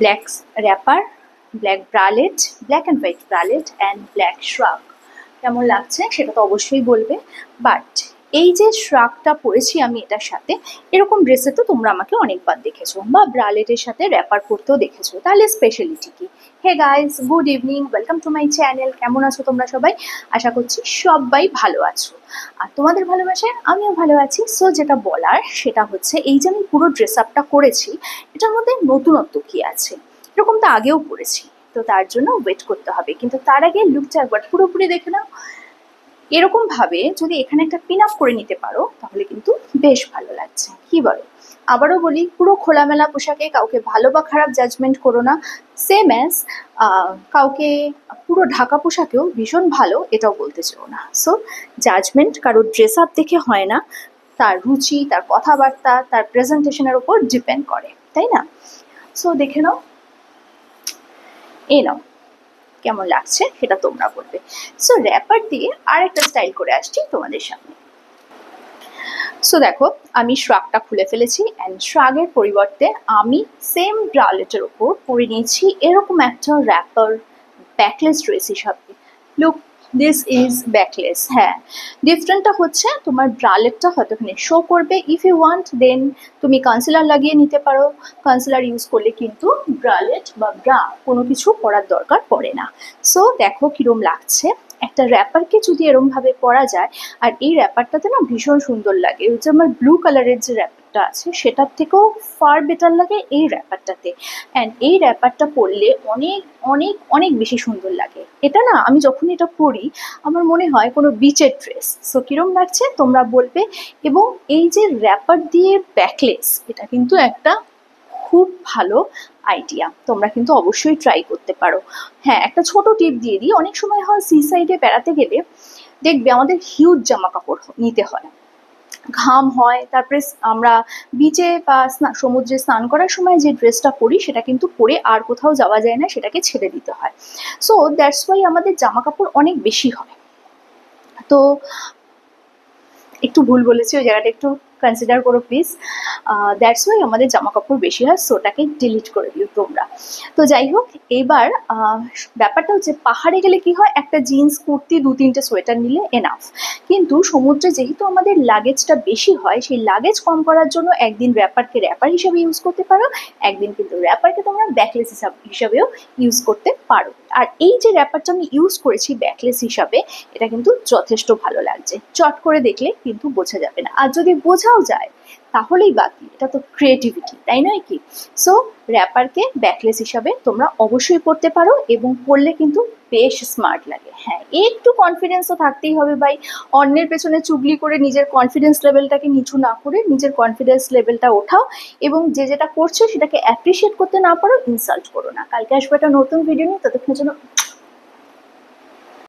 Black wrapper, black bralette, black and white bralette and black shrug. কেমন লাগছে সেটা তো অবশ্যই বলবে। বাট এই যে শ্রাগটা পরেছি আমি এটার সাথে, এরকম ড্রেসে তো তোমরা আমাকে অনেকবার দেখেছো, বা ব্রালেটের সাথে র্যাপার পরতেও দেখেছো, তাহলে স্পেশালিটি কি? Hey guys, good evening, welcome to my channel. কেমন আছো তোমরা সবাই? আশা করছি সবাই ভালো আছো, আর তোমাদের ভালোবাসায় আমিও ভালো আছি। সো যেটা বলার সেটা হচ্ছে, এই যে আমি পুরো ড্রেস আপটা করেছি, এটার মধ্যে নতুনত্ব কি আছে? এরকম তো আগেও করেছি, তো তার জন্য ওয়েট করতে হবে, কিন্তু তার আগে লুকটা একবার পুরোপুরি দেখে নাও। এরকম ভাবে যদি এখানে একটা পিন আপ করে নিতে পারো তাহলে কিন্তু বেশ ভালো লাগছে, কি বলো? আবারও বলি, পুরো খোলামেলা পোশাকে কাউকে ভালো বা খারাপ জাজমেন্ট করো না। সেম অ্যাজ কাউকে পুরো ঢাকা পোশাকেও ভীষণ ভালো এটাও বলতে চাও না। সো জাজমেন্ট কারোর ড্রেস আপ দেখে হয় না, তার রুচি, তার কথাবার্তা, তার প্রেজেন্টেশনের উপর ডিপেন্ড করে, তাই না? সো দেখে নাও, এই নাও, কেমন লাগছে সেটা তোমরা বলবে। সো র্যাপার দিয়ে আর একটা স্টাইল করে আসছি তোমাদের সামনে। সো দেখো, আমি শ্রাগটা খুলে ফেলেছি, অ্যান্ড শ্রাগের পরিবর্তে আমি সেম ব্রালেটের ওপর পরে নিয়েছি এরকম একটা র্যাপার ব্যাকলেস ড্রেস হিসাবে। Look, this is backless. হ্যাঁ, ডিফারেন্টটা হচ্ছে তোমার ব্রালেটটা হয়তো এখানে শো করবে। ইফ ইউ ওয়ান্ট দেন তুমি কনসিলার লাগিয়ে নিতে পারো। কনসিলার ইউজ করলে কিন্তু ব্রালেট বা ব্রা কোনো কিছু পরার দরকার পড়ে না। সো দেখো কিরম লাগছে। একটা র্যাপারকে যদি এরমভাবে পরা যায়, আর এই র্যাপারটাতে না ভীষণ সুন্দর লাগে, ওই যে আমার ব্লু কালারের যে র্যাপারটা আছে সেটার থেকেও ফার বেটার লাগে এই র্যাপারটাতে। অ্যান্ড এই র্যাপারটা পরলে অনেক অনেক অনেক বেশি সুন্দর লাগে। এটা না, আমি যখন এটা পরি আমার মনে হয় কোনো বিচের ড্রেস। সো কিরম লাগছে তোমরা বলবে। এবং এই যে র্যাপার দিয়ে ব্যাকলেস, এটা কিন্তু একটা খুব ভালো আইডিয়া, তোমরা কিন্তু অবশ্যই ট্রাই করতে পারো। হ্যাঁ, একটা ছোট টিপ দিয়ে দিই, অনেক সময় হয় সি সাইডে বেড়াতে গেলে দেখবে আমাদের হিউজ জামা কাপড় নিতে হয়, ঘাম হয়, তারপরে আমরা বিচে বা সমুদ্রে স্নান করার সময় যে ড্রেসটা পরি সেটা কিন্তু পরে আর কোথাও যাওয়া যায় না, সেটাকে ছেড়ে দিতে হয়। সো দ্যাটস ওয়াই আমাদের জামা কাপড় অনেক বেশি হয়। তো একটু ভুল বলেছি, ওই জায়গাটা একটু কনসিডার করো প্লিজ। দ্যাটস ওয়াই আমাদের জামা কাপড় বেশি হয়, সোটাকে ডিলিট করে দিও তোমরা। তো যাই হোক, এবার ব্যাপারটা হচ্ছে, পাহাড়ে গেলে কি হয়, একটা জিন্স কুর্তি 2-3টে সোয়েটার নিলে এনাফ। কিন্তু সমুদ্রে যেহেতু আমাদের লাগেজটা বেশি হয়, সেই লাগেজ কম করার জন্য একদিন র্যাপারকে র্যাপার হিসাবে ইউজ করতে পারো, একদিন কিন্তু র্যাপারকে তোমরা ব্যাকলেস হিসাবেও ইউজ করতে পারো। আর এই যে র্যাপারটা আমি ইউজ করেছি ব্যাকলেস হিসাবে, এটা কিন্তু যথেষ্ট ভালো লাগছে, চট করে দেখলে কিন্তু বোঝা যাবে না, আর যদি বোঝাও যায় তাহলেই বাকি, এটা তো ক্রিয়েটিভিটি, তাই নয় কি? সো র্যাপারকে ব্যাকলেস হিসাবে তোমরা অবশ্যই পড়তে পারো, এবং পড়লে কিন্তু বেশ স্মার্ট লাগে। হ্যাঁ, একটু কনফিডেন্স তো থাকতেই হবে ভাই। অন্যের পেছনে চুগলি করে নিজের কনফিডেন্স লেভেলটাকে নিচু না করে নিজের কনফিডেন্স লেভেলটা ওঠাও, এবং যে যেটা করছো সেটাকে অ্যাপ্রিসিয়েট করতে না পারো ইনসাল্ট করো না। কালকে আসবে একটা নতুন ভিডিও নিয়ে, ততক্ষণের জন্য